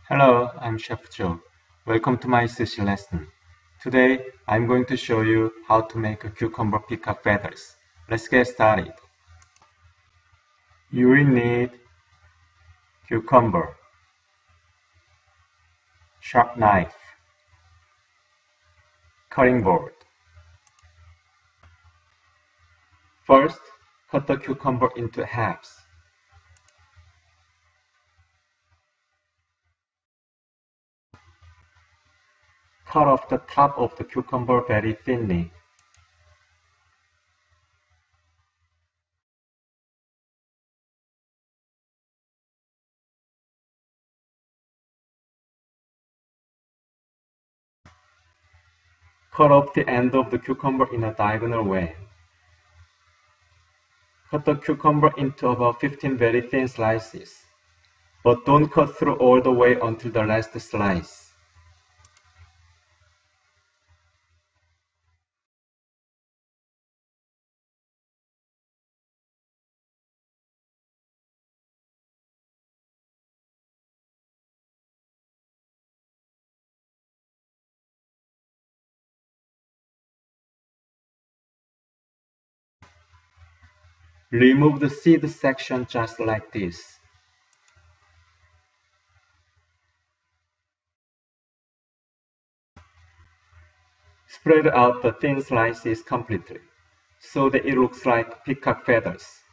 Hello, I'm Chef Joe. Welcome to my sushi lesson. Today, I'm going to show you how to make a cucumber peacock feathers. Let's get started. You will need cucumber, sharp knife, cutting board. First, cut the cucumber into halves. Cut off the top of the cucumber very thinly. Cut off the end of the cucumber in a diagonal way. Cut the cucumber into about 15 very thin slices, but don't cut through all the way until the last slice. Remove the seed section just like this. Spread out the thin slices completely, so that it looks like peacock feathers.